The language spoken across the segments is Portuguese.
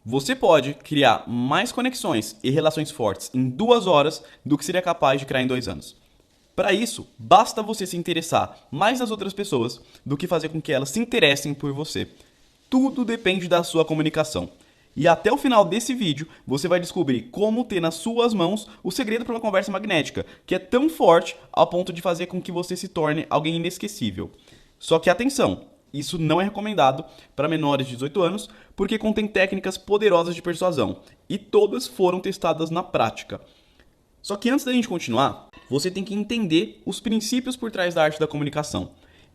Você pode criar mais conexões e relações fortes em 2 horas do que seria capaz de criar em 2 anos. Para isso, basta você se interessar mais nas outras pessoas do que fazer com que elas se interessem por você. Tudo depende da sua comunicação. E até o final desse vídeo, você vai descobrir como ter nas suas mãos o segredo para uma conversa magnética, que é tão forte ao ponto de fazer com que você se torne alguém inesquecível. Só que atenção, isso não é recomendado para menores de 18 anos, porque contém técnicas poderosas de persuasão, e todas foram testadas na prática. Só que antes da gente continuar, você tem que entender os princípios por trás da arte da comunicação.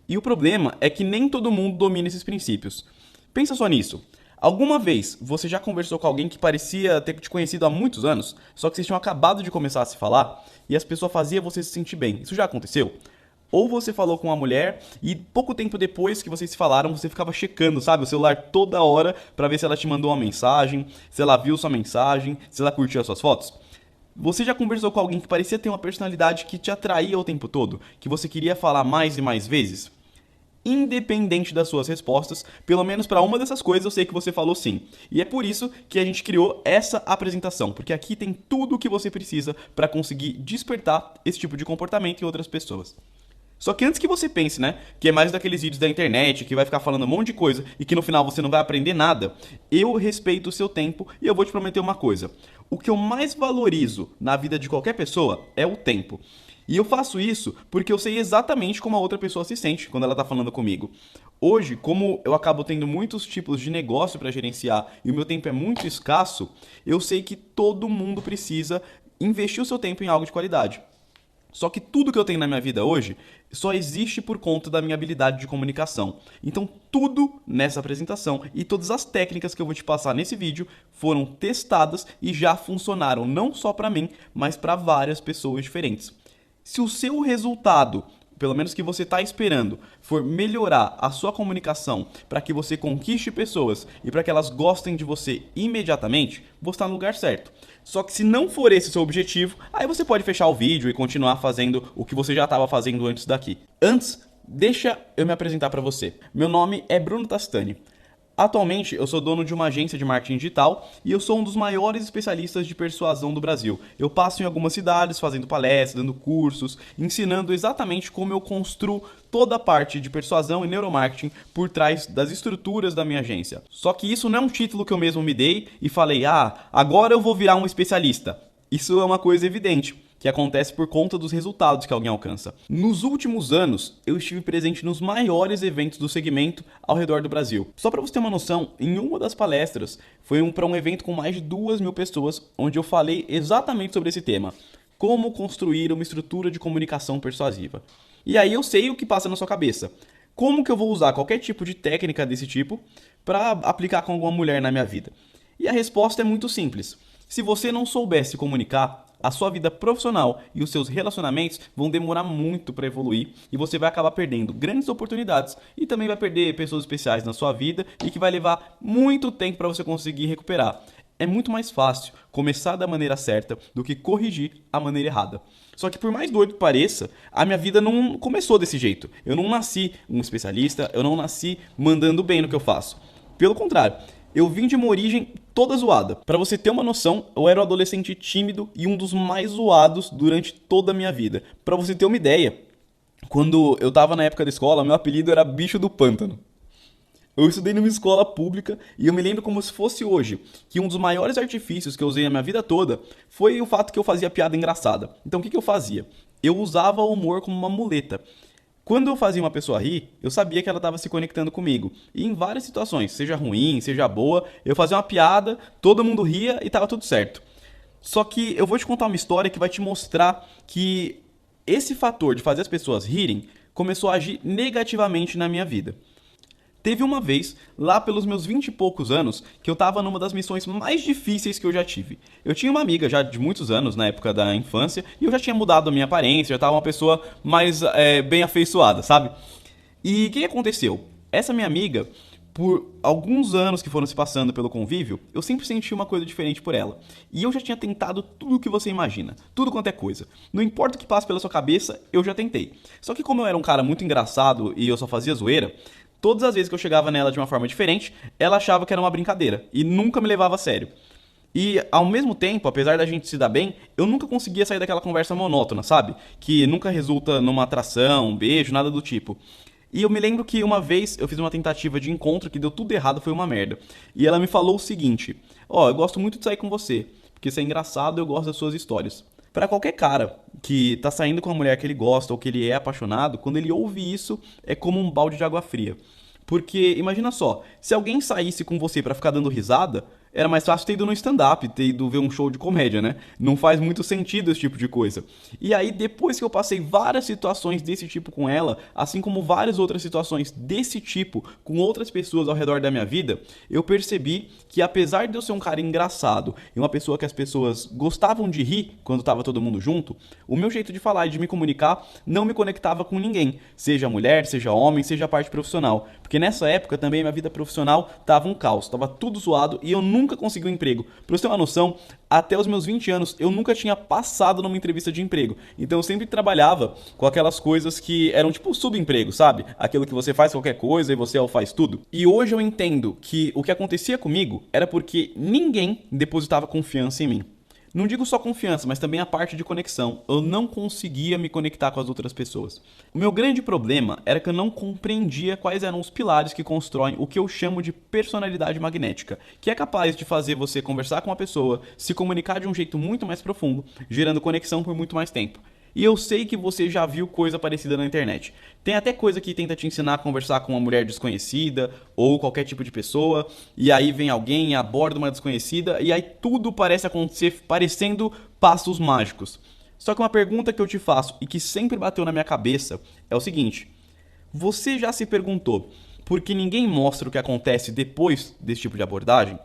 E o problema é que nem todo mundo domina esses princípios. Pensa só nisso. Alguma vez você já conversou com alguém que parecia ter te conhecido há muitos anos, só que vocês tinham acabado de começar a se falar e as pessoas faziam você se sentir bem? Isso já aconteceu? Ou você falou com uma mulher e pouco tempo depois que vocês se falaram, você ficava checando, sabe, o celular toda hora pra ver se ela te mandou uma mensagem, se ela viu sua mensagem, se ela curtiu as suas fotos? Você já conversou com alguém que parecia ter uma personalidade que te atraía o tempo todo, que você queria falar mais e mais vezes? Independente das suas respostas, pelo menos para uma dessas coisas eu sei que você falou sim. E é por isso que a gente criou essa apresentação, porque aqui tem tudo o que você precisa para conseguir despertar esse tipo de comportamento em outras pessoas. Só que antes que você pense, né, que é mais daqueles vídeos da internet, que vai ficar falando um monte de coisa e que no final você não vai aprender nada, eu respeito o seu tempo e eu vou te prometer uma coisa. O que eu mais valorizo na vida de qualquer pessoa é o tempo. E eu faço isso porque eu sei exatamente como a outra pessoa se sente quando ela tá falando comigo. Hoje, como eu acabo tendo muitos tipos de negócio para gerenciar e o meu tempo é muito escasso, eu sei que todo mundo precisa investir o seu tempo em algo de qualidade. Só que tudo que eu tenho na minha vida hoje só existe por conta da minha habilidade de comunicação. Então, tudo nessa apresentação e todas as técnicas que eu vou te passar nesse vídeo foram testadas e já funcionaram não só para mim, mas para várias pessoas diferentes. Se o seu resultado, pelo menos que você está esperando, for melhorar a sua comunicação para que você conquiste pessoas e para que elas gostem de você imediatamente, você está no lugar certo. Só que se não for esse o seu objetivo, aí você pode fechar o vídeo e continuar fazendo o que você já estava fazendo antes daqui. Antes, deixa eu me apresentar para você. Meu nome é Bruno Tastani. Atualmente, eu sou dono de uma agência de marketing digital e eu sou um dos maiores especialistas de persuasão do Brasil. Eu passo em algumas cidades fazendo palestras, dando cursos, ensinando exatamente como eu construo toda a parte de persuasão e neuromarketing por trás das estruturas da minha agência. Só que isso não é um título que eu mesmo me dei e falei, agora eu vou virar um especialista. Isso é uma coisa evidente, que acontece por conta dos resultados que alguém alcança. Nos últimos anos, eu estive presente nos maiores eventos do segmento ao redor do Brasil. Só para você ter uma noção, em uma das palestras, foi para um evento com mais de 2.000 pessoas, onde eu falei exatamente sobre esse tema. Como construir uma estrutura de comunicação persuasiva. E aí eu sei o que passa na sua cabeça. Como que eu vou usar qualquer tipo de técnica desse tipo para aplicar com alguma mulher na minha vida? E a resposta é muito simples. Se você não souber se comunicar, a sua vida profissional e os seus relacionamentos vão demorar muito para evoluir e você vai acabar perdendo grandes oportunidades e também vai perder pessoas especiais na sua vida e que vai levar muito tempo para você conseguir recuperar. É muito mais fácil começar da maneira certa do que corrigir a maneira errada. Só que por mais doido que pareça, a minha vida não começou desse jeito. Eu não nasci um especialista, eu não nasci mandando bem no que eu faço. Pelo contrário, eu vim de uma origem toda zoada. Pra você ter uma noção, eu era um adolescente tímido e um dos mais zoados durante toda a minha vida. Pra você ter uma ideia, quando eu tava na época da escola, meu apelido era Bicho do Pântano. Eu estudei numa escola pública e eu me lembro como se fosse hoje, que um dos maiores artifícios que eu usei na minha vida toda foi o fato que eu fazia piada engraçada. Então o que eu fazia? Eu usava o humor como uma muleta. Quando eu fazia uma pessoa rir, eu sabia que ela estava se conectando comigo. E em várias situações, seja ruim, seja boa, eu fazia uma piada, todo mundo ria e estava tudo certo. Só que eu vou te contar uma história que vai te mostrar que esse fator de fazer as pessoas rirem começou a agir negativamente na minha vida. Teve uma vez, lá pelos meus 20 e poucos anos, que eu tava numa das missões mais difíceis que eu já tive. Eu tinha uma amiga já de muitos anos, na época da infância, e eu já tinha mudado a minha aparência, já tava uma pessoa mais bem afeiçoada, sabe? E o que aconteceu? Essa minha amiga, por alguns anos que foram se passando pelo convívio, eu sempre senti uma coisa diferente por ela. E eu já tinha tentado tudo o que você imagina, tudo quanto é coisa. Não importa o que passe pela sua cabeça, eu já tentei. Só que como eu era um cara muito engraçado e eu só fazia zoeira, todas as vezes que eu chegava nela de uma forma diferente, ela achava que era uma brincadeira e nunca me levava a sério. E ao mesmo tempo, apesar da gente se dar bem, eu nunca conseguia sair daquela conversa monótona, sabe? Que nunca resulta numa atração, um beijo, nada do tipo. E eu me lembro que uma vez eu fiz uma tentativa de encontro que deu tudo errado, foi uma merda. E ela me falou o seguinte: ó, eu gosto muito de sair com você, porque você é engraçado, eu gosto das suas histórias. Pra qualquer cara que tá saindo com uma mulher que ele gosta ou que ele é apaixonado, quando ele ouve isso, é como um balde de água fria. Porque imagina só, se alguém saísse com você pra ficar dando risada, era mais fácil ter ido no stand-up, ter ido ver um show de comédia, né? Não faz muito sentido esse tipo de coisa. E aí, depois que eu passei várias situações desse tipo com ela, assim como várias outras situações desse tipo com outras pessoas ao redor da minha vida, eu percebi que apesar de eu ser um cara engraçado e uma pessoa que as pessoas gostavam de rir quando tava todo mundo junto, o meu jeito de falar e de me comunicar não me conectava com ninguém, seja mulher, seja homem, seja a parte profissional. Porque nessa época também minha vida profissional tava um caos, tava tudo zoado e eu nunca consegui um emprego. Pra você ter uma noção, até os meus 20 anos eu nunca tinha passado numa entrevista de emprego. Então eu sempre trabalhava com aquelas coisas que eram tipo subemprego, sabe? Aquilo que você faz qualquer coisa e você faz tudo. E hoje eu entendo que o que acontecia comigo era porque ninguém depositava confiança em mim. Não digo só confiança, mas também a parte de conexão. Eu não conseguia me conectar com as outras pessoas. O meu grande problema era que eu não compreendia quais eram os pilares que constroem o que eu chamo de personalidade magnética, que é capaz de fazer você conversar com uma pessoa, se comunicar de um jeito muito mais profundo, gerando conexão por muito mais tempo. E eu sei que você já viu coisa parecida na internet. Tem até coisa que tenta te ensinar a conversar com uma mulher desconhecida ou qualquer tipo de pessoa, e aí vem alguém e aborda uma desconhecida, e aí tudo parece acontecer parecendo passos mágicos. Só que uma pergunta que eu te faço e que sempre bateu na minha cabeça é o seguinte: você já se perguntou por que ninguém mostra o que acontece depois desse tipo de abordagem?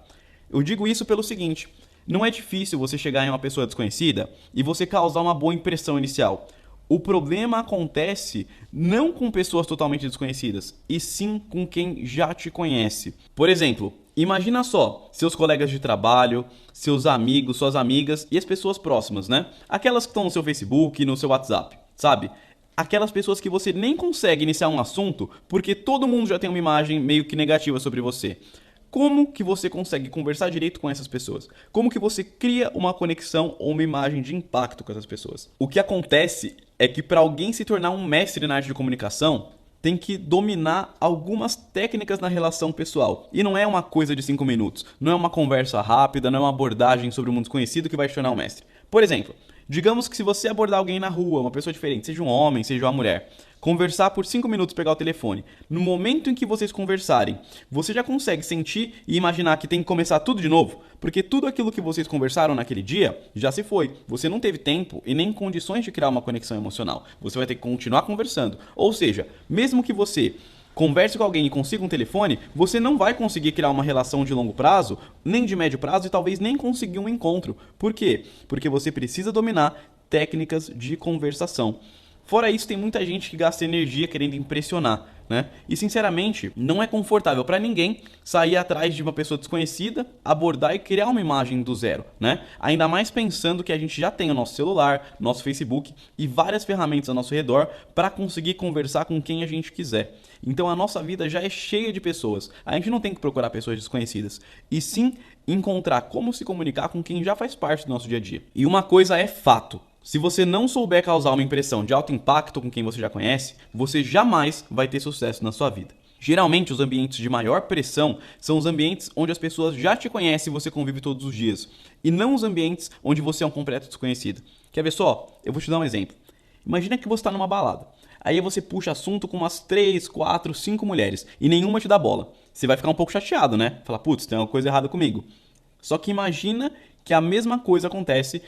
Eu digo isso pelo seguinte: não é difícil você chegar em uma pessoa desconhecida e você causar uma boa impressão inicial. O problema acontece não com pessoas totalmente desconhecidas, e sim com quem já te conhece. Por exemplo, imagina só, seus colegas de trabalho, seus amigos, suas amigas e as pessoas próximas, né? Aquelas que estão no seu Facebook e no seu WhatsApp, sabe? Aquelas pessoas que você nem consegue iniciar um assunto porque todo mundo já tem uma imagem meio que negativa sobre você. Como que você consegue conversar direito com essas pessoas? Como que você cria uma conexão ou uma imagem de impacto com essas pessoas? O que acontece é que para alguém se tornar um mestre na arte de comunicação, tem que dominar algumas técnicas na relação pessoal. E não é uma coisa de 5 minutos, não é uma conversa rápida, não é uma abordagem sobre o mundo desconhecido que vai te tornar um mestre. Por exemplo, digamos que se você abordar alguém na rua, uma pessoa diferente, seja um homem, seja uma mulher, conversar por 5 minutos, pegar o telefone. No momento em que vocês conversarem, você já consegue sentir e imaginar que tem que começar tudo de novo? Porque tudo aquilo que vocês conversaram naquele dia já se foi. Você não teve tempo e nem condições de criar uma conexão emocional. Você vai ter que continuar conversando. Ou seja, mesmo que você converse com alguém e consiga um telefone, você não vai conseguir criar uma relação de longo prazo, nem de médio prazo e talvez nem conseguir um encontro. Por quê? Porque você precisa dominar técnicas de conversação. Fora isso, tem muita gente que gasta energia querendo impressionar, né? E sinceramente, não é confortável para ninguém sair atrás de uma pessoa desconhecida, abordar e criar uma imagem do zero, né? Ainda mais pensando que a gente já tem o nosso celular, nosso Facebook e várias ferramentas ao nosso redor para conseguir conversar com quem a gente quiser. Então a nossa vida já é cheia de pessoas. A gente não tem que procurar pessoas desconhecidas, e sim encontrar como se comunicar com quem já faz parte do nosso dia a dia. E uma coisa é fato: se você não souber causar uma impressão de alto impacto com quem você já conhece, você jamais vai ter sucesso na sua vida. Geralmente, os ambientes de maior pressão são os ambientes onde as pessoas já te conhecem e você convive todos os dias, e não os ambientes onde você é um completo desconhecido. Quer ver só? Eu vou te dar um exemplo. Imagina que você está numa balada. Aí você puxa assunto com umas 3, 4, 5 mulheres e nenhuma te dá bola. Você vai ficar um pouco chateado, né? Falar, putz, tem uma coisa errada comigo. Só que imagina que a mesma coisa acontece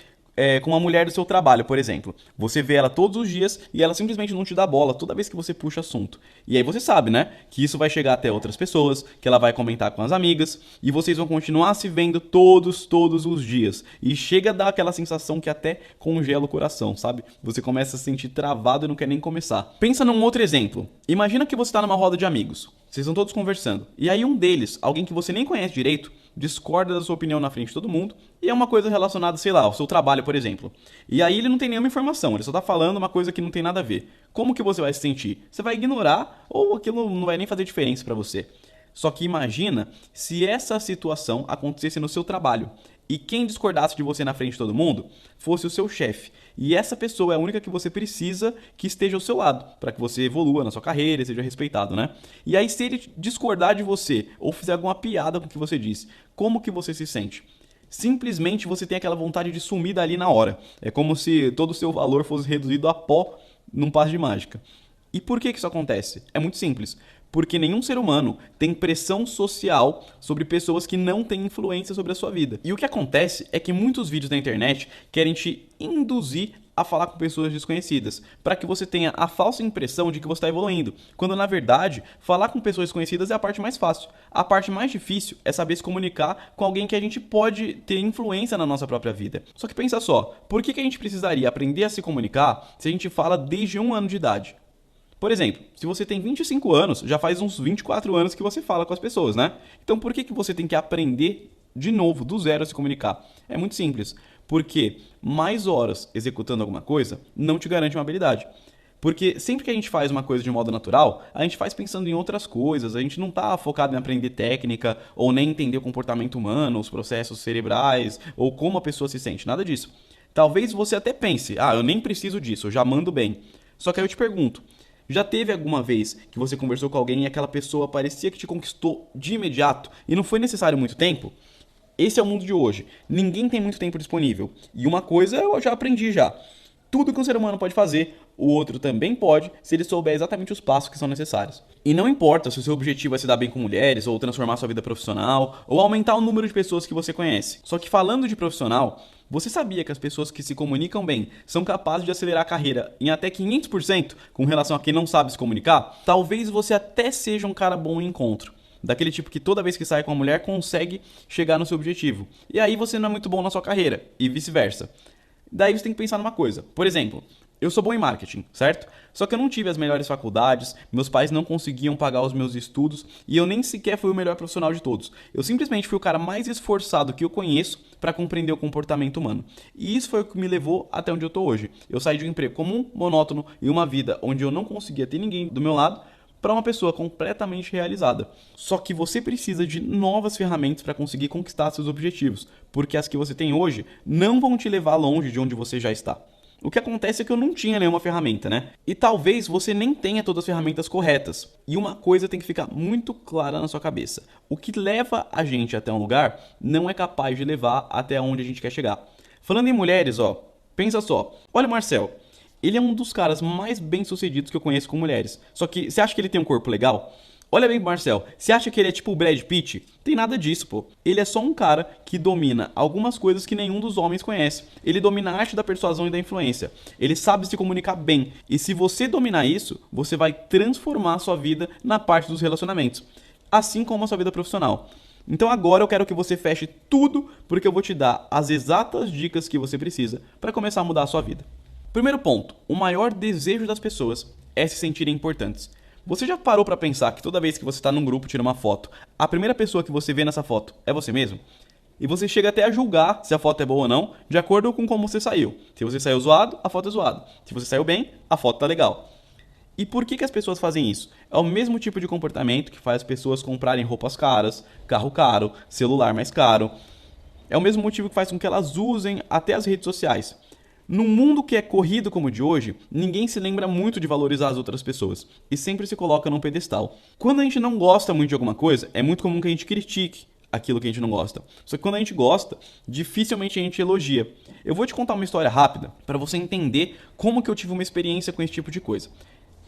com uma mulher do seu trabalho, por exemplo. Você vê ela todos os dias e ela simplesmente não te dá bola toda vez que você puxa assunto. E aí você sabe, né? Que isso vai chegar até outras pessoas, que ela vai comentar com as amigas, e vocês vão continuar se vendo todos os dias. E chega a dar aquela sensação que até congela o coração, sabe? Você começa a se sentir travado e não quer nem começar. Pensa num outro exemplo. Imagina que você está numa roda de amigos. Vocês estão todos conversando. E aí um deles, alguém que você nem conhece direito, discorda da sua opinião na frente de todo mundo, e é uma coisa relacionada, sei lá, ao seu trabalho, por exemplo. E aí ele não tem nenhuma informação, ele só tá falando uma coisa que não tem nada a ver. Como que você vai se sentir? Você vai ignorar ou aquilo não vai nem fazer diferença pra você. Só que imagina se essa situação acontecesse no seu trabalho e quem discordasse de você na frente de todo mundo fosse o seu chefe. E essa pessoa é a única que você precisa que esteja ao seu lado, para que você evolua na sua carreira e seja respeitado, né? E aí se ele discordar de você ou fizer alguma piada com o que você disse, como que você se sente? Simplesmente você tem aquela vontade de sumir dali na hora. É como se todo o seu valor fosse reduzido a pó num passe de mágica. E por que isso acontece? É muito simples. Porque nenhum ser humano tem pressão social sobre pessoas que não têm influência sobre a sua vida. E o que acontece é que muitos vídeos na internet querem te induzir a falar com pessoas desconhecidas, para que você tenha a falsa impressão de que você está evoluindo, quando na verdade, falar com pessoas desconhecidas é a parte mais fácil. A parte mais difícil é saber se comunicar com alguém que a gente pode ter influência na nossa própria vida. Só que pensa só, por que a gente precisaria aprender a se comunicar se a gente fala desde 1 ano de idade? Por exemplo, se você tem 25 anos, já faz uns 24 anos que você fala com as pessoas, né? Então por que você tem que aprender de novo, do zero, a se comunicar? É muito simples. Porque mais horas executando alguma coisa não te garante uma habilidade. Porque sempre que a gente faz uma coisa de modo natural, a gente faz pensando em outras coisas, a gente não está focado em aprender técnica, ou nem entender o comportamento humano, os processos cerebrais, ou como a pessoa se sente, nada disso. Talvez você até pense, eu nem preciso disso, eu já mando bem. Só que aí eu te pergunto, já teve alguma vez que você conversou com alguém e aquela pessoa parecia que te conquistou de imediato e não foi necessário muito tempo? Esse é o mundo de hoje. Ninguém tem muito tempo disponível. E uma coisa eu já aprendi já. Tudo que um ser humano pode fazer, o outro também pode, se ele souber exatamente os passos que são necessários. E não importa se o seu objetivo é se dar bem com mulheres, ou transformar sua vida profissional, ou aumentar o número de pessoas que você conhece. Só que falando de profissional, você sabia que as pessoas que se comunicam bem são capazes de acelerar a carreira em até 500% com relação a quem não sabe se comunicar? Talvez você até seja um cara bom em encontro. Daquele tipo que toda vez que sai com uma mulher consegue chegar no seu objetivo. E aí você não é muito bom na sua carreira, e vice-versa. Daí você tem que pensar numa coisa. Por exemplo, eu sou bom em marketing, certo? Só que eu não tive as melhores faculdades, meus pais não conseguiam pagar os meus estudos e eu nem sequer fui o melhor profissional de todos. Eu simplesmente fui o cara mais esforçado que eu conheço para compreender o comportamento humano. E isso foi o que me levou até onde eu tô hoje. Eu saí de um emprego comum, monótono e uma vida onde eu não conseguia ter ninguém do meu lado para uma pessoa completamente realizada. Só que você precisa de novas ferramentas para conseguir conquistar seus objetivos, porque as que você tem hoje não vão te levar longe de onde você já está. O que acontece é que eu não tinha nenhuma ferramenta, né? E talvez você nem tenha todas as ferramentas corretas. E uma coisa tem que ficar muito clara na sua cabeça. O que leva a gente até um lugar não é capaz de levar até onde a gente quer chegar. Falando em mulheres, pensa só. Olha o Marcel. Ele é um dos caras mais bem-sucedidos que eu conheço com mulheres. Só que você acha que ele tem um corpo legal? Olha bem, Marcel, você acha que ele é tipo o Brad Pitt? Tem nada disso, pô. Ele é só um cara que domina algumas coisas que nenhum dos homens conhece. Ele domina a arte da persuasão e da influência. Ele sabe se comunicar bem. E se você dominar isso, você vai transformar a sua vida na parte dos relacionamentos. Assim como a sua vida profissional. Então agora eu quero que você feche tudo, porque eu vou te dar as exatas dicas que você precisa para começar a mudar a sua vida. Primeiro ponto, o maior desejo das pessoas é se sentirem importantes. Você já parou para pensar que toda vez que você está num grupo e tira uma foto, a primeira pessoa que você vê nessa foto é você mesmo? E você chega até a julgar se a foto é boa ou não, de acordo com como você saiu. Se você saiu zoado, a foto é zoada. Se você saiu bem, a foto tá legal. E por que as pessoas fazem isso? É o mesmo tipo de comportamento que faz as pessoas comprarem roupas caras, carro caro, celular mais caro. É o mesmo motivo que faz com que elas usem até as redes sociais. Num mundo que é corrido como o de hoje, ninguém se lembra muito de valorizar as outras pessoas e sempre se coloca num pedestal. Quando a gente não gosta muito de alguma coisa, é muito comum que a gente critique aquilo que a gente não gosta. Só que quando a gente gosta, dificilmente a gente elogia. Eu vou te contar uma história rápida para você entender como que eu tive uma experiência com esse tipo de coisa.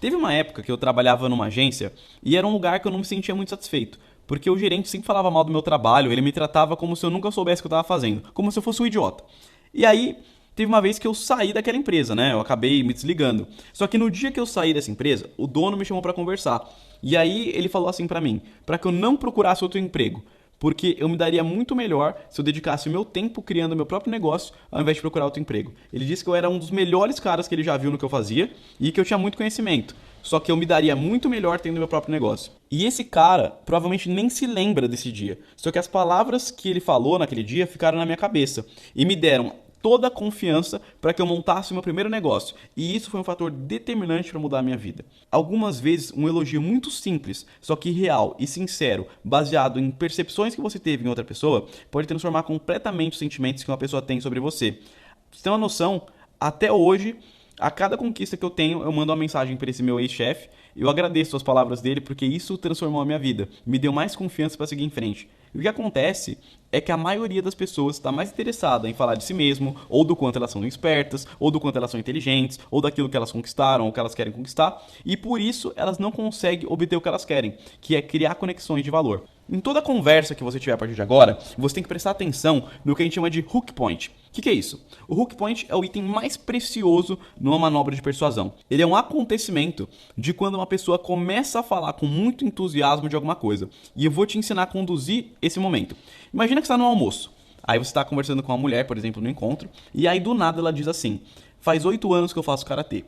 Teve uma época que eu trabalhava numa agência e era um lugar que eu não me sentia muito satisfeito. Porque o gerente sempre falava mal do meu trabalho, ele me tratava como se eu nunca soubesse o que eu estava fazendo, como se eu fosse um idiota. E aí, teve uma vez que eu saí daquela empresa, né? Eu acabei me desligando. Só que no dia que eu saí dessa empresa, o dono me chamou para conversar. E aí ele falou assim para mim, para que eu não procurasse outro emprego, porque eu me daria muito melhor se eu dedicasse o meu tempo criando o meu próprio negócio ao invés de procurar outro emprego. Ele disse que eu era um dos melhores caras que ele já viu no que eu fazia e que eu tinha muito conhecimento. Só que eu me daria muito melhor tendo meu próprio negócio. E esse cara provavelmente nem se lembra desse dia. Só que as palavras que ele falou naquele dia ficaram na minha cabeça e me deram toda a confiança para que eu montasse o meu primeiro negócio. E isso foi um fator determinante para mudar a minha vida. Algumas vezes, um elogio muito simples, só que real e sincero, baseado em percepções que você teve em outra pessoa, pode transformar completamente os sentimentos que uma pessoa tem sobre você. Pra você ter uma noção, até hoje, a cada conquista que eu tenho, eu mando uma mensagem para esse meu ex-chefe. Eu agradeço as palavras dele porque isso transformou a minha vida, me deu mais confiança para seguir em frente. E o que acontece é que a maioria das pessoas está mais interessada em falar de si mesmo, ou do quanto elas são espertas, ou do quanto elas são inteligentes, ou daquilo que elas conquistaram, ou que elas querem conquistar, e por isso elas não conseguem obter o que elas querem, que é criar conexões de valor. Em toda conversa que você tiver a partir de agora, você tem que prestar atenção no que a gente chama de hook point. O que é isso? O hook point é o item mais precioso numa manobra de persuasão. Ele é um acontecimento de quando uma pessoa começa a falar com muito entusiasmo de alguma coisa. E eu vou te ensinar a conduzir esse momento. Imagina que você está no almoço. Aí você está conversando com uma mulher, por exemplo, no encontro, e aí do nada ela diz assim: faz 8 anos que eu faço karatê.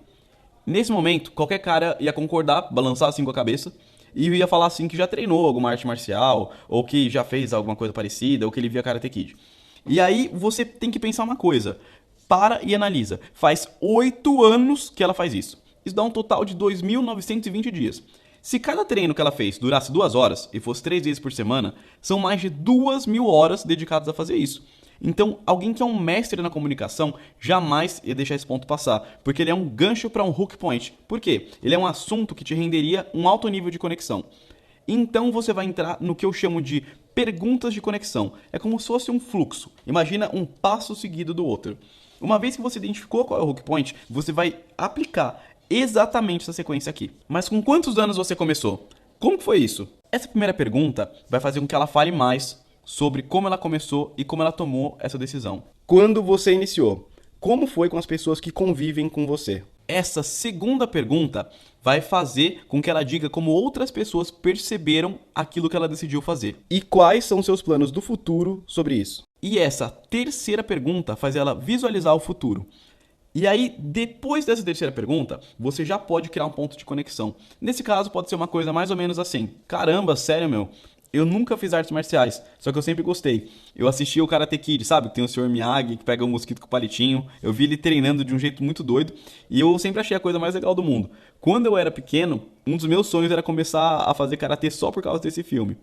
Nesse momento, qualquer cara ia concordar, balançar assim com a cabeça, e ia falar assim que já treinou alguma arte marcial, ou que já fez alguma coisa parecida, ou que ele via Karate Kid. E aí você tem que pensar uma coisa. Para e analisa. Faz 8 anos que ela faz isso. Isso dá um total de 2.920 dias. Se cada treino que ela fez durasse 2 horas e fosse 3 vezes por semana, são mais de 2.000 horas dedicadas a fazer isso. Então, alguém que é um mestre na comunicação jamais ia deixar esse ponto passar, porque ele é um gancho para um hook point. Por quê? Ele é um assunto que te renderia um alto nível de conexão. Então você vai entrar no que eu chamo de perguntas de conexão. É como se fosse um fluxo. Imagina um passo seguido do outro. Uma vez que você identificou qual é o hook point, você vai aplicar exatamente essa sequência aqui. Mas com quantos anos você começou? Como foi isso? Essa primeira pergunta vai fazer com que ela fale mais sobre como ela começou e como ela tomou essa decisão. Quando você iniciou? Como foi com as pessoas que convivem com você? Essa segunda pergunta vai fazer com que ela diga como outras pessoas perceberam aquilo que ela decidiu fazer. E quais são seus planos do futuro sobre isso? E essa terceira pergunta faz ela visualizar o futuro. E aí, depois dessa terceira pergunta, você já pode criar um ponto de conexão. Nesse caso, pode ser uma coisa mais ou menos assim: caramba, sério, meu? Eu nunca fiz artes marciais, só que eu sempre gostei. Eu assisti o Karate Kid, sabe? Tem o Sr. Miyagi que pega o mosquito com o palitinho. Eu vi ele treinando de um jeito muito doido e eu sempre achei a coisa mais legal do mundo. Quando eu era pequeno, um dos meus sonhos era começar a fazer karatê só por causa desse filme.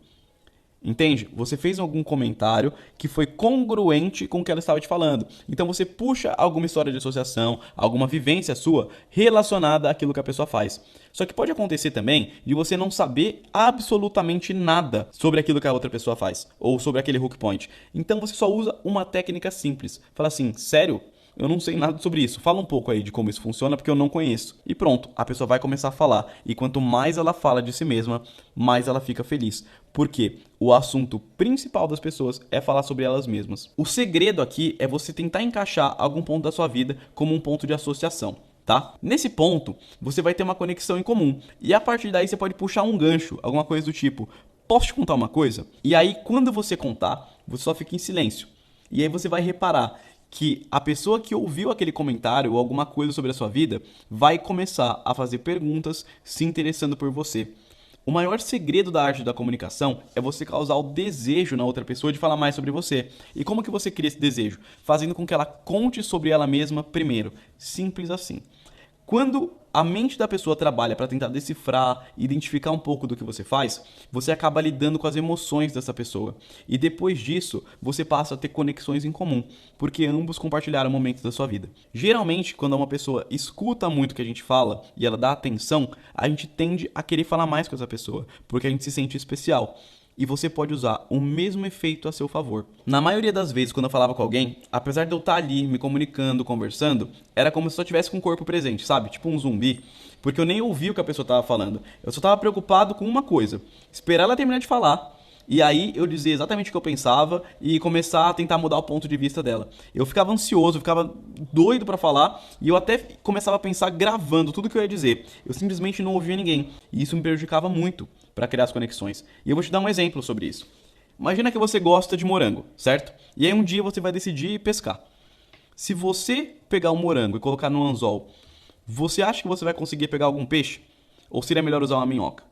Entende? Você fez algum comentário que foi congruente com o que ela estava te falando. Então você puxa alguma história de associação, alguma vivência sua relacionada àquilo que a pessoa faz. Só que pode acontecer também de você não saber absolutamente nada sobre aquilo que a outra pessoa faz, ou sobre aquele hook point. Então você só usa uma técnica simples. Fala assim: sério? Eu não sei nada sobre isso. Fala um pouco aí de como isso funciona, porque eu não conheço. E pronto, a pessoa vai começar a falar. E quanto mais ela fala de si mesma, mais ela fica feliz. Porque o assunto principal das pessoas é falar sobre elas mesmas. O segredo aqui é você tentar encaixar algum ponto da sua vida como um ponto de associação. Tá? Nesse ponto, você vai ter uma conexão em comum. E a partir daí você pode puxar um gancho, alguma coisa do tipo: posso te contar uma coisa? E aí, quando você contar, você só fica em silêncio. E aí você vai reparar que a pessoa que ouviu aquele comentário ou alguma coisa sobre a sua vida vai começar a fazer perguntas se interessando por você. O maior segredo da arte da comunicação é você causar o desejo na outra pessoa de falar mais sobre você. E como que você cria esse desejo? Fazendo com que ela conte sobre ela mesma primeiro. Simples assim. Quando a mente da pessoa trabalha para tentar decifrar e identificar um pouco do que você faz, você acaba lidando com as emoções dessa pessoa. E depois disso, você passa a ter conexões em comum, porque ambos compartilharam momentos da sua vida. Geralmente, quando uma pessoa escuta muito o que a gente fala e ela dá atenção, a gente tende a querer falar mais com essa pessoa, porque a gente se sente especial. E você pode usar o mesmo efeito a seu favor. Na maioria das vezes, quando eu falava com alguém, apesar de eu estar ali me comunicando, conversando, era como se eu estivesse com o corpo presente, sabe? Tipo um zumbi. Porque eu nem ouvia o que a pessoa estava falando. Eu só estava preocupado com uma coisa: esperar ela terminar de falar. E aí eu dizia exatamente o que eu pensava e começar a tentar mudar o ponto de vista dela. Eu ficava ansioso, eu ficava doido pra falar e eu até começava a pensar gravando tudo que eu ia dizer. Eu simplesmente não ouvia ninguém e isso me prejudicava muito para criar as conexões. E eu vou te dar um exemplo sobre isso. Imagina que você gosta de morango, certo? E aí um dia você vai decidir pescar. Se você pegar um morango e colocar no anzol, você acha que você vai conseguir pegar algum peixe? Ou seria melhor usar uma minhoca?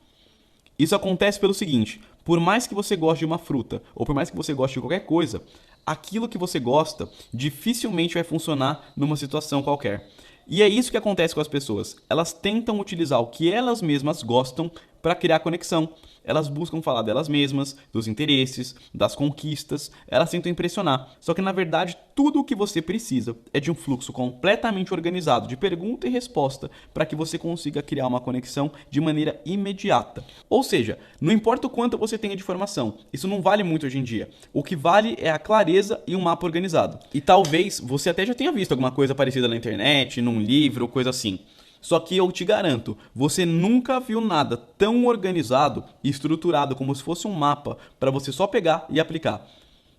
Isso acontece pelo seguinte: por mais que você goste de uma fruta, ou por mais que você goste de qualquer coisa, aquilo que você gosta dificilmente vai funcionar numa situação qualquer. E é isso que acontece com as pessoas. Elas tentam utilizar o que elas mesmas gostam para criar conexão. Elas buscam falar delas mesmas, dos interesses, das conquistas, elas tentam impressionar. Só que na verdade, tudo o que você precisa é de um fluxo completamente organizado de pergunta e resposta para que você consiga criar uma conexão de maneira imediata. Ou seja, não importa o quanto você tenha de informação, isso não vale muito hoje em dia. O que vale é a clareza e um mapa organizado. E talvez você até já tenha visto alguma coisa parecida na internet, num livro, coisa assim. Só que eu te garanto, você nunca viu nada tão organizado e estruturado como se fosse um mapa para você só pegar e aplicar.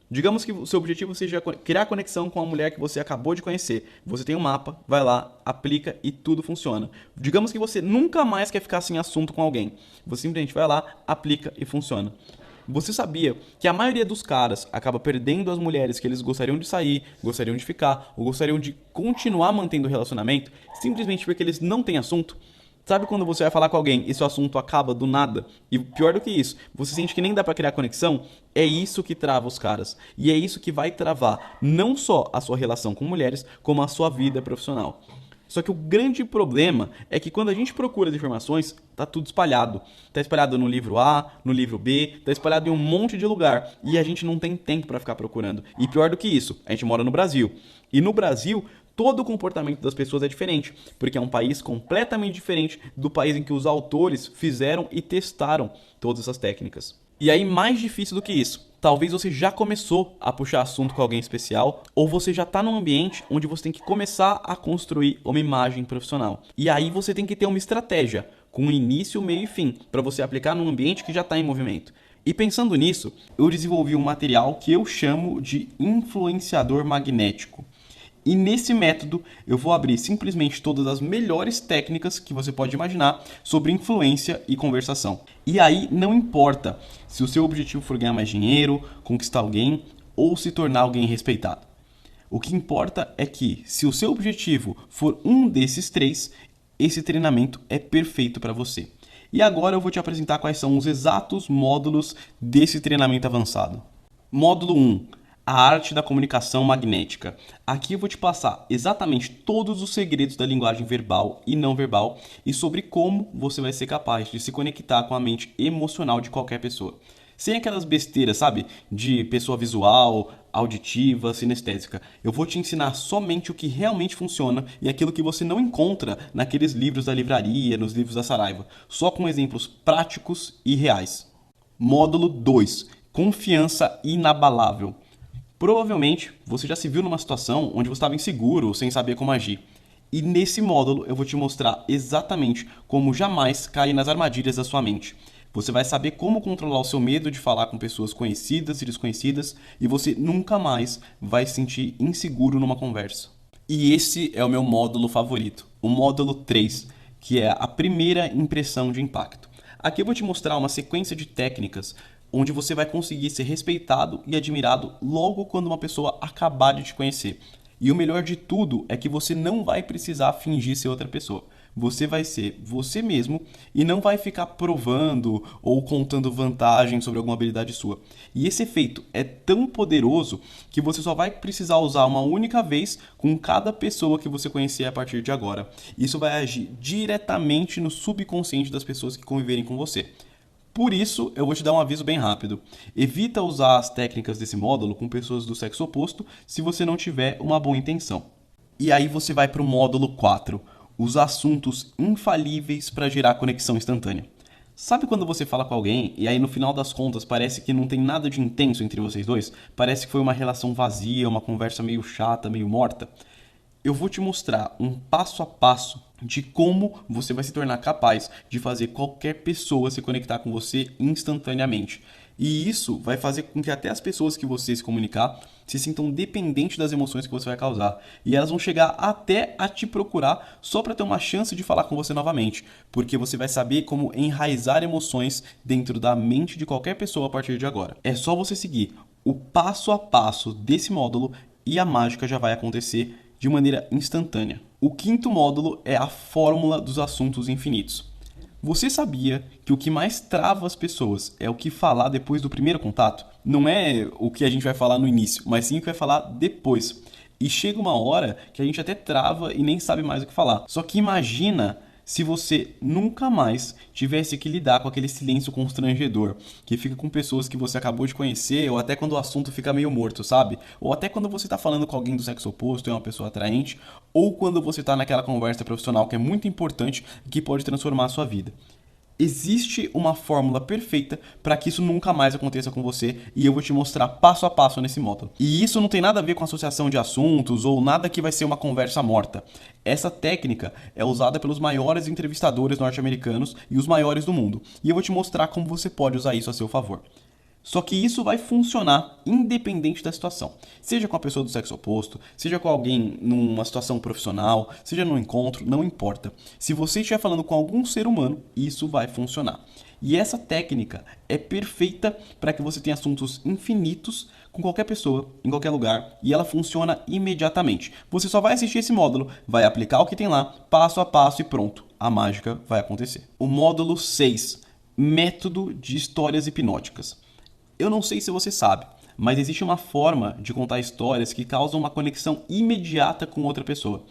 Digamos que o seu objetivo seja criar conexão com a mulher que você acabou de conhecer. Você tem um mapa, vai lá, aplica e tudo funciona. Digamos que você nunca mais quer ficar sem assunto com alguém. Você simplesmente vai lá, aplica e funciona. Você sabia que a maioria dos caras acaba perdendo as mulheres que eles gostariam de sair, gostariam de ficar, ou gostariam de continuar mantendo o relacionamento, simplesmente porque eles não têm assunto? Sabe quando você vai falar com alguém e seu assunto acaba do nada? E pior do que isso, você sente que nem dá pra criar conexão? É isso que trava os caras. E é isso que vai travar não só a sua relação com mulheres, como a sua vida profissional. Só que o grande problema é que quando a gente procura as informações, tá tudo espalhado. Tá espalhado no livro A, no livro B, tá espalhado em um monte de lugar. E a gente não tem tempo para ficar procurando. E pior do que isso, a gente mora no Brasil. E no Brasil, todo o comportamento das pessoas é diferente, porque é um país completamente diferente do país em que os autores fizeram e testaram todas essas técnicas. E aí, mais difícil do que isso, talvez você já começou a puxar assunto com alguém especial, ou você já está num ambiente onde você tem que começar a construir uma imagem profissional. E aí você tem que ter uma estratégia, com início, meio e fim, para você aplicar num ambiente que já está em movimento. E pensando nisso, eu desenvolvi um material que eu chamo de influenciador magnético. E nesse método eu vou abrir simplesmente todas as melhores técnicas que você pode imaginar sobre influência e conversação. E aí não importa se o seu objetivo for ganhar mais dinheiro, conquistar alguém ou se tornar alguém respeitado. O que importa é que, se o seu objetivo for um desses três, esse treinamento é perfeito para você. E agora eu vou te apresentar quais são os exatos módulos desse treinamento avançado. Módulo 1. A arte da comunicação magnética. Aqui eu vou te passar exatamente todos os segredos da linguagem verbal e não verbal e sobre como você vai ser capaz de se conectar com a mente emocional de qualquer pessoa. Sem aquelas besteiras, sabe? De pessoa visual, auditiva, sinestésica. Eu vou te ensinar somente o que realmente funciona e aquilo que você não encontra naqueles livros da livraria, nos livros da Saraiva. Só com exemplos práticos e reais. Módulo 2. Confiança inabalável. Provavelmente você já se viu numa situação onde você estava inseguro, sem saber como agir. E nesse módulo eu vou te mostrar exatamente como jamais cair nas armadilhas da sua mente. Você vai saber como controlar o seu medo de falar com pessoas conhecidas e desconhecidas e você nunca mais vai se sentir inseguro numa conversa. E esse é o meu módulo favorito, o módulo 3, que é a primeira impressão de impacto. Aqui eu vou te mostrar uma sequência de técnicas onde você vai conseguir ser respeitado e admirado logo quando uma pessoa acabar de te conhecer. E o melhor de tudo é que você não vai precisar fingir ser outra pessoa. Você vai ser você mesmo e não vai ficar provando ou contando vantagem sobre alguma habilidade sua. E esse efeito é tão poderoso que você só vai precisar usar uma única vez com cada pessoa que você conhecer a partir de agora. Isso vai agir diretamente no subconsciente das pessoas que conviverem com você. Por isso, eu vou te dar um aviso bem rápido. Evita usar as técnicas desse módulo com pessoas do sexo oposto se você não tiver uma boa intenção. E aí você vai para o módulo 4, os assuntos infalíveis para gerar conexão instantânea. Sabe quando você fala com alguém e aí no final das contas parece que não tem nada de intenso entre vocês dois? Parece que foi uma relação vazia, uma conversa meio chata, meio morta? Eu vou te mostrar um passo a passo de como você vai se tornar capaz de fazer qualquer pessoa se conectar com você instantaneamente. E isso vai fazer com que até as pessoas que você se comunicar se sintam dependentes das emoções que você vai causar. E elas vão chegar até a te procurar só para ter uma chance de falar com você novamente. Porque você vai saber como enraizar emoções dentro da mente de qualquer pessoa a partir de agora. É só você seguir o passo a passo desse módulo e a mágica já vai acontecer de maneira instantânea. O quinto módulo é a fórmula dos assuntos infinitos. Você sabia que o que mais trava as pessoas é o que falar depois do primeiro contato? Não é o que a gente vai falar no início, mas sim o que vai falar depois. E chega uma hora que a gente até trava e nem sabe mais o que falar. Só que imagina se você nunca mais tivesse que lidar com aquele silêncio constrangedor que fica com pessoas que você acabou de conhecer, ou até quando o assunto fica meio morto, sabe? Ou até quando você está falando com alguém do sexo oposto e é uma pessoa atraente, ou quando você está naquela conversa profissional que é muito importante e que pode transformar a sua vida. Existe uma fórmula perfeita para que isso nunca mais aconteça com você e eu vou te mostrar passo a passo nesse módulo. E isso não tem nada a ver com associação de assuntos ou nada que vai ser uma conversa morta. Essa técnica é usada pelos maiores entrevistadores norte-americanos e os maiores do mundo. E eu vou te mostrar como você pode usar isso a seu favor. Só que isso vai funcionar independente da situação. Seja com a pessoa do sexo oposto, seja com alguém numa situação profissional, seja num encontro, não importa. Se você estiver falando com algum ser humano, isso vai funcionar. E essa técnica é perfeita para que você tenha assuntos infinitos com qualquer pessoa, em qualquer lugar, e ela funciona imediatamente. Você só vai assistir esse módulo, vai aplicar o que tem lá, passo a passo e pronto. A mágica vai acontecer. O módulo 6, método de histórias hipnóticas. Eu não sei se você sabe, mas existe uma forma de contar histórias que causam uma conexão imediata com outra pessoa.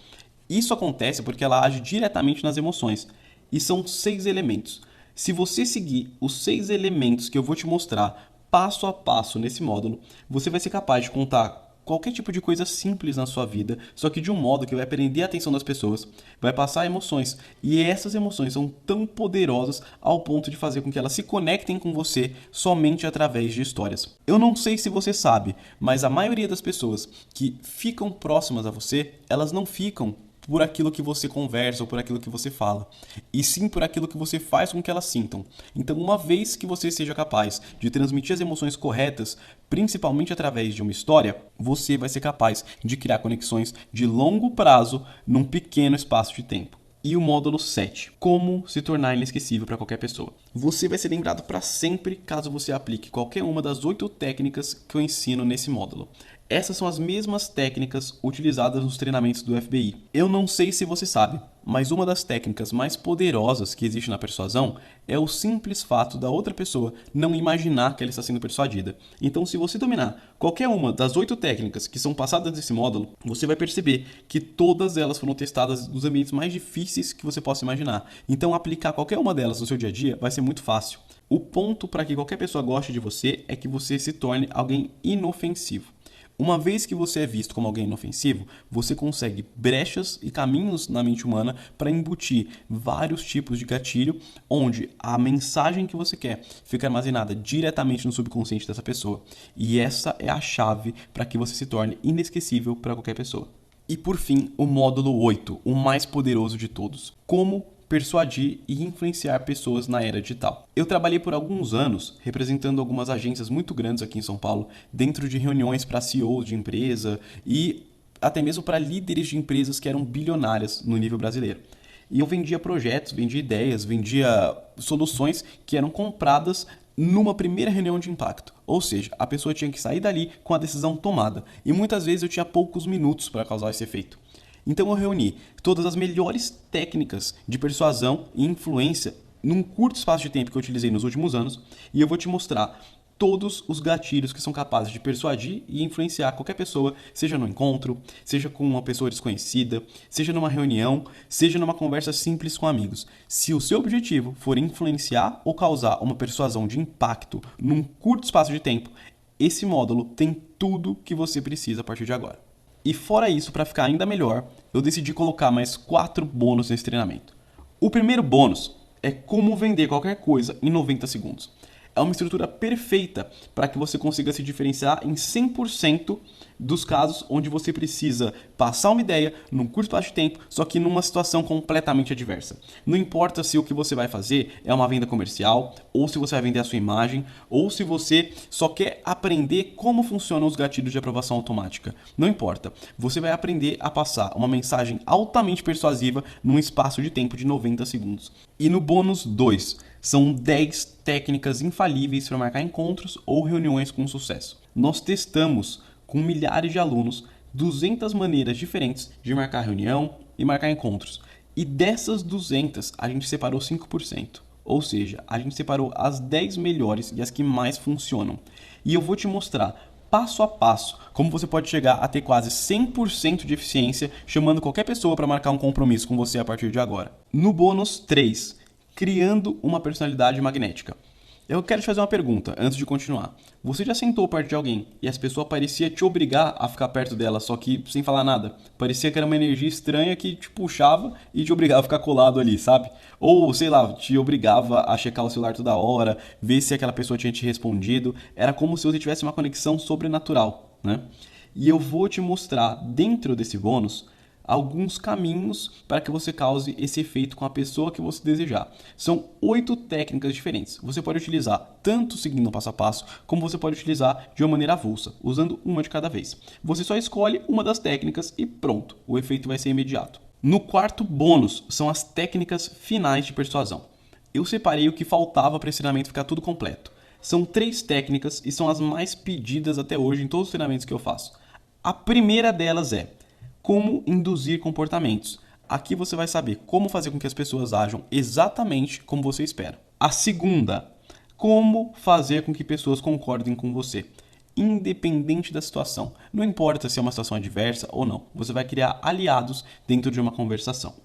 Isso acontece porque ela age diretamente nas emoções. E são 6 elementos. Se você seguir os 6 elementos que eu vou te mostrar passo a passo nesse módulo, você vai ser capaz de contar qualquer tipo de coisa simples na sua vida, só que de um modo que vai prender a atenção das pessoas, vai passar emoções, e essas emoções são tão poderosas ao ponto de fazer com que elas se conectem com você somente através de histórias. Eu não sei se você sabe, mas a maioria das pessoas que ficam próximas a você, elas não ficam por aquilo que você conversa ou por aquilo que você fala, e sim por aquilo que você faz com que elas sintam. Então, uma vez que você seja capaz de transmitir as emoções corretas, principalmente através de uma história, você vai ser capaz de criar conexões de longo prazo num pequeno espaço de tempo. E o módulo 7, como se tornar inesquecível para qualquer pessoa. Você vai ser lembrado para sempre caso você aplique qualquer uma das 8 técnicas que eu ensino nesse módulo. Essas são as mesmas técnicas utilizadas nos treinamentos do FBI. Eu não sei se você sabe, mas uma das técnicas mais poderosas que existe na persuasão é o simples fato da outra pessoa não imaginar que ela está sendo persuadida. Então, se você dominar qualquer uma das 8 técnicas que são passadas nesse módulo, você vai perceber que todas elas foram testadas nos ambientes mais difíceis que você possa imaginar. Então, aplicar qualquer uma delas no seu dia a dia vai ser muito fácil. O ponto para que qualquer pessoa goste de você é que você se torne alguém inofensivo. Uma vez que você é visto como alguém inofensivo, você consegue brechas e caminhos na mente humana para embutir vários tipos de gatilho, onde a mensagem que você quer fica armazenada diretamente no subconsciente dessa pessoa. E essa é a chave para que você se torne inesquecível para qualquer pessoa. E por fim, o módulo 8, o mais poderoso de todos. Como persuadir e influenciar pessoas na era digital. Eu trabalhei por alguns anos representando algumas agências muito grandes aqui em São Paulo, dentro de reuniões para CEOs de empresa e até mesmo para líderes de empresas que eram bilionárias no nível brasileiro. E eu vendia projetos, vendia ideias, vendia soluções que eram compradas numa primeira reunião de impacto. Ou seja, a pessoa tinha que sair dali com a decisão tomada. E muitas vezes eu tinha poucos minutos para causar esse efeito. Então eu reuni todas as melhores técnicas de persuasão e influência num curto espaço de tempo que eu utilizei nos últimos anos e eu vou te mostrar todos os gatilhos que são capazes de persuadir e influenciar qualquer pessoa, seja no encontro, seja com uma pessoa desconhecida, seja numa reunião, seja numa conversa simples com amigos. Se o seu objetivo for influenciar ou causar uma persuasão de impacto num curto espaço de tempo, esse módulo tem tudo que você precisa a partir de agora. E fora isso, para ficar ainda melhor, eu decidi colocar mais 4 bônus nesse treinamento. O primeiro bônus é como vender qualquer coisa em 90 segundos. É uma estrutura perfeita para que você consiga se diferenciar em 100% dos casos onde você precisa passar uma ideia num curto espaço de tempo, só que numa situação completamente adversa. Não importa se o que você vai fazer é uma venda comercial, ou se você vai vender a sua imagem, ou se você só quer aprender como funcionam os gatilhos de aprovação automática. Não importa. Você vai aprender a passar uma mensagem altamente persuasiva num espaço de tempo de 90 segundos. E no bônus 2, são 10 técnicas infalíveis para marcar encontros ou reuniões com sucesso. Nós testamos com milhares de alunos 200 maneiras diferentes de marcar reunião e marcar encontros. E dessas 200, a gente separou 5%. Ou seja, a gente separou as 10 melhores e as que mais funcionam. E eu vou te mostrar passo a passo como você pode chegar a ter quase 100% de eficiência chamando qualquer pessoa para marcar um compromisso com você a partir de agora. No bônus 3, criando uma personalidade magnética. Eu quero te fazer uma pergunta antes de continuar. Você já sentou perto de alguém e essa pessoa parecia te obrigar a ficar perto dela, só que sem falar nada? Parecia que era uma energia estranha que te puxava e te obrigava a ficar colado ali, sabe? Ou, sei lá, te obrigava a checar o celular toda hora, ver se aquela pessoa tinha te respondido. Era como se você tivesse uma conexão sobrenatural, né? E eu vou te mostrar, dentro desse bônus, alguns caminhos para que você cause esse efeito com a pessoa que você desejar. São 8 técnicas diferentes. Você pode utilizar tanto seguindo o passo a passo, como você pode utilizar de uma maneira avulsa, usando uma de cada vez. Você só escolhe uma das técnicas e pronto, o efeito vai ser imediato. No quarto bônus, são as técnicas finais de persuasão. Eu separei o que faltava para esse treinamento ficar tudo completo. São 3 técnicas e são as mais pedidas até hoje em todos os treinamentos que eu faço. A primeira delas é como induzir comportamentos. Aqui você vai saber como fazer com que as pessoas ajam exatamente como você espera. A segunda, como fazer com que pessoas concordem com você, independente da situação. Não importa se é uma situação adversa ou não, você vai criar aliados dentro de uma conversação.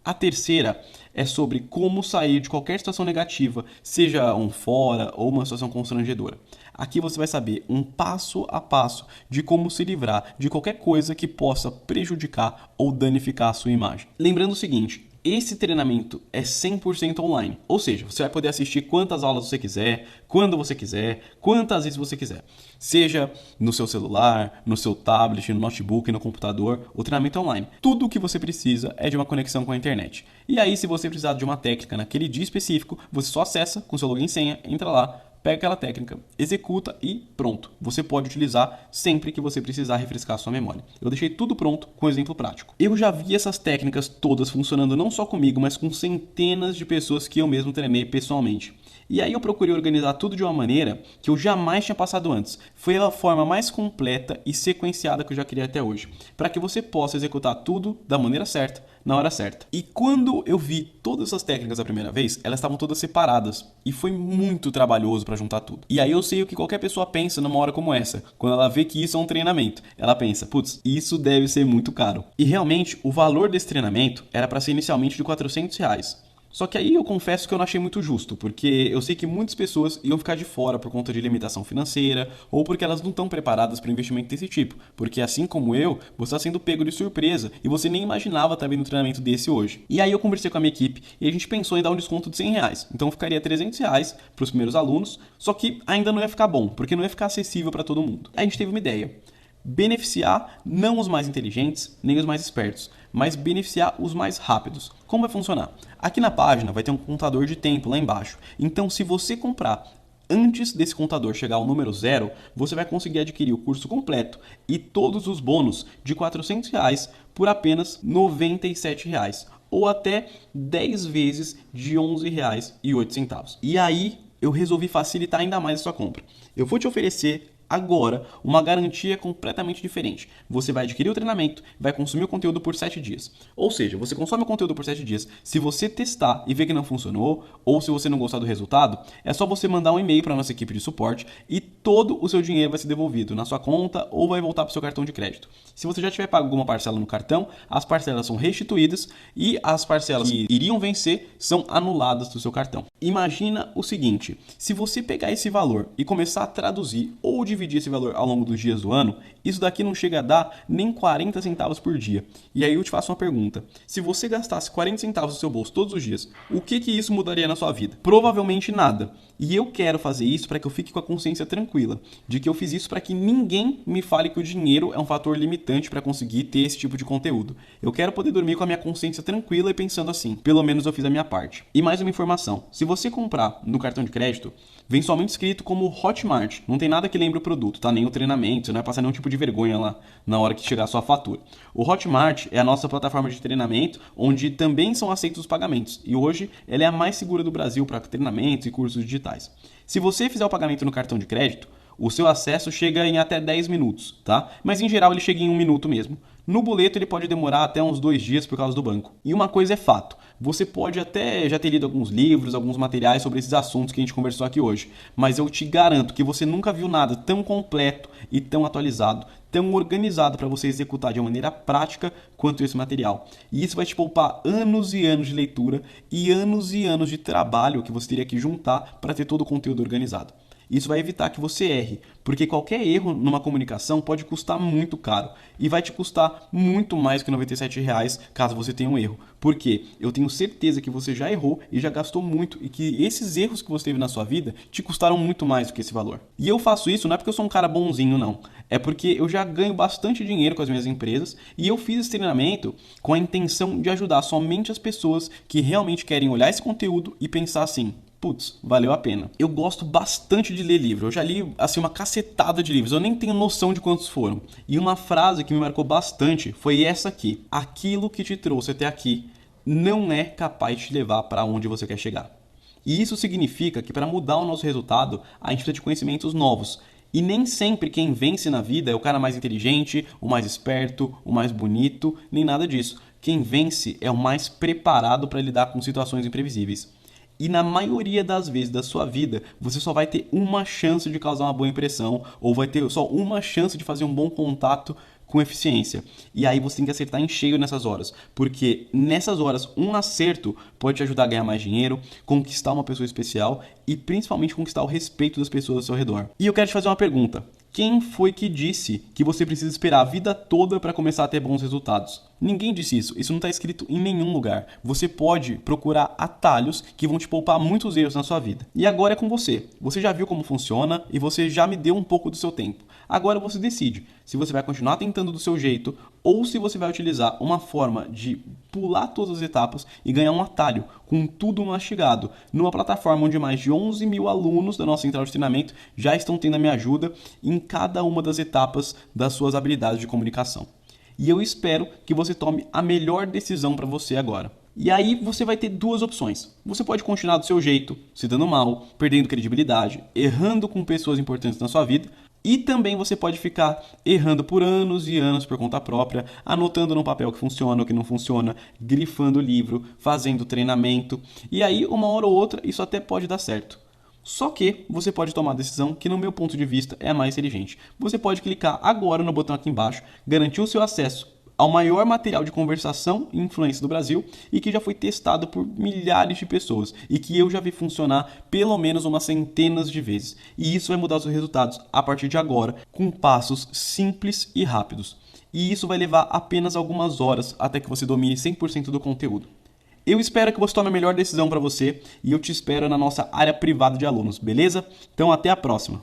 A terceira é sobre como sair de qualquer situação negativa, seja um fora ou uma situação constrangedora. Aqui você vai saber um passo a passo de como se livrar de qualquer coisa que possa prejudicar ou danificar a sua imagem. Lembrando o seguinte, esse treinamento é 100% online, ou seja, você vai poder assistir quantas aulas você quiser, quando você quiser, quantas vezes você quiser. Seja no seu celular, no seu tablet, no notebook, no computador, o treinamento é online. Tudo o que você precisa é de uma conexão com a internet. E aí, se você precisar de uma técnica naquele dia específico, você só acessa com seu login e senha, entra lá, pega aquela técnica, executa e pronto. Você pode utilizar sempre que você precisar refrescar a sua memória. Eu deixei tudo pronto com um exemplo prático. Eu já vi essas técnicas todas funcionando não só comigo, mas com centenas de pessoas que eu mesmo treinei pessoalmente. E aí eu procurei organizar tudo de uma maneira que eu jamais tinha passado antes. Foi a forma mais completa e sequenciada que eu já criei até hoje, para que você possa executar tudo da maneira certa, na hora certa. E quando eu vi todas essas técnicas a primeira vez, elas estavam todas separadas e foi muito trabalhoso para juntar tudo. E aí eu sei o que qualquer pessoa pensa numa hora como essa, quando ela vê que isso é um treinamento. Ela pensa, putz, isso deve ser muito caro. E realmente o valor desse treinamento era para ser inicialmente de R$ 400. Só que aí eu confesso que eu não achei muito justo, porque eu sei que muitas pessoas iam ficar de fora por conta de limitação financeira ou porque elas não estão preparadas para investimento desse tipo. Porque assim como eu, você está sendo pego de surpresa e você nem imaginava estar vendo um treinamento desse hoje. E aí eu conversei com a minha equipe e a gente pensou em dar um desconto de R$ 100. Então ficaria R$ 300 para os primeiros alunos, só que ainda não ia ficar bom, porque não ia ficar acessível para todo mundo. Aí a gente teve uma ideia. Beneficiar não os mais inteligentes, nem os mais espertos, mas beneficiar os mais rápidos. Como vai funcionar? Aqui na página vai ter um contador de tempo lá embaixo. Então, se você comprar antes desse contador chegar ao número 0, você vai conseguir adquirir o curso completo e todos os bônus de R$ 400 por apenas R$ 97, ou até 10 vezes de R$ 11,08. E aí, eu resolvi facilitar ainda mais a sua compra. Eu vou te oferecer agora uma garantia completamente diferente. Você vai adquirir o treinamento, vai consumir o conteúdo por 7 dias. Ou seja, você consome o conteúdo por 7 dias. Se você testar e ver que não funcionou, ou se você não gostar do resultado, é só você mandar um e-mail para a nossa equipe de suporte e todo o seu dinheiro vai ser devolvido na sua conta ou vai voltar para o seu cartão de crédito. Se você já tiver pago alguma parcela no cartão, as parcelas são restituídas e as parcelas que iriam vencer são anuladas do seu cartão. Imagina o seguinte, se você pegar esse valor e começar a traduzir ou dividir dividir esse valor ao longo dos dias do ano, isso daqui não chega a dar nem 40 centavos por dia. E aí eu te faço uma pergunta. Se você gastasse 40 centavos do seu bolso todos os dias, o que isso mudaria na sua vida? Provavelmente nada. E eu quero fazer isso para que eu fique com a consciência tranquila, de que eu fiz isso para que ninguém me fale que o dinheiro é um fator limitante para conseguir ter esse tipo de conteúdo. Eu quero poder dormir com a minha consciência tranquila e pensando assim, pelo menos eu fiz a minha parte. E mais uma informação, se você comprar no cartão de crédito, vem somente escrito como Hotmart, não tem nada que lembre o produto, tá? Nem o treinamento, você não vai passar nenhum tipo de vergonha lá na hora que chegar a sua fatura. O Hotmart é a nossa plataforma de treinamento, onde também são aceitos os pagamentos, e hoje ela é a mais segura do Brasil para treinamentos e cursos digitais. Se você fizer o pagamento no cartão de crédito, o seu acesso chega em até 10 minutos, tá? Mas em geral ele chega em 1 minuto mesmo. No boleto ele pode demorar até uns 2 dias por causa do banco. E uma coisa é fato, você pode até já ter lido alguns livros, alguns materiais sobre esses assuntos que a gente conversou aqui hoje, mas eu te garanto que você nunca viu nada tão completo e tão atualizado, tão organizado para você executar de uma maneira prática quanto esse material. E isso vai te poupar anos e anos de leitura e anos de trabalho que você teria que juntar para ter todo o conteúdo organizado. Isso vai evitar que você erre, porque qualquer erro numa comunicação pode custar muito caro e vai te custar muito mais que R$ 97 caso você tenha um erro. Porque eu tenho certeza que você já errou e já gastou muito e que esses erros que você teve na sua vida te custaram muito mais do que esse valor. E eu faço isso não é porque eu sou um cara bonzinho, não. É porque eu já ganho bastante dinheiro com as minhas empresas e eu fiz esse treinamento com a intenção de ajudar somente as pessoas que realmente querem olhar esse conteúdo e pensar assim: putz, valeu a pena. Eu gosto bastante de ler livro. Eu já li, assim, uma cacetada de livros. Eu nem tenho noção de quantos foram. E uma frase que me marcou bastante foi essa aqui: aquilo que te trouxe até aqui não é capaz de te levar para onde você quer chegar. E isso significa que para mudar o nosso resultado, a gente precisa de conhecimentos novos. E nem sempre quem vence na vida é o cara mais inteligente, o mais esperto, o mais bonito, nem nada disso. Quem vence é o mais preparado para lidar com situações imprevisíveis. E na maioria das vezes da sua vida, você só vai ter uma chance de causar uma boa impressão, ou vai ter só uma chance de fazer um bom contato com eficiência. E aí você tem que acertar em cheio nessas horas, porque nessas horas um acerto pode te ajudar a ganhar mais dinheiro, conquistar uma pessoa especial e principalmente conquistar o respeito das pessoas ao seu redor. E eu quero te fazer uma pergunta. Quem foi que disse que você precisa esperar a vida toda para começar a ter bons resultados? Ninguém disse isso. Isso não está escrito em nenhum lugar. Você pode procurar atalhos que vão te poupar muitos erros na sua vida. E agora é com você. Você já viu como funciona e você já me deu um pouco do seu tempo. Agora você decide se você vai continuar tentando do seu jeito ou se você vai utilizar uma forma de pular todas as etapas e ganhar um atalho com tudo mastigado numa plataforma onde mais de 11 mil alunos da nossa central de treinamento já estão tendo a minha ajuda em cada uma das etapas das suas habilidades de comunicação. E eu espero que você tome a melhor decisão para você agora. E aí você vai ter duas opções. Você pode continuar do seu jeito, se dando mal, perdendo credibilidade, errando com pessoas importantes na sua vida. E também você pode ficar errando por anos e anos por conta própria, anotando no papel o que funciona, o que não funciona, grifando o livro, fazendo treinamento. E aí, uma hora ou outra, isso até pode dar certo. Só que você pode tomar a decisão que, no meu ponto de vista, é a mais inteligente. Você pode clicar agora no botão aqui embaixo, garantir o seu acesso ao maior material de conversação e influência do Brasil e que já foi testado por milhares de pessoas e que eu já vi funcionar pelo menos umas centenas de vezes. E isso vai mudar os resultados a partir de agora, com passos simples e rápidos. E isso vai levar apenas algumas horas até que você domine 100% do conteúdo. Eu espero que você tome a melhor decisão para você e eu te espero na nossa área privada de alunos, beleza? Então até a próxima!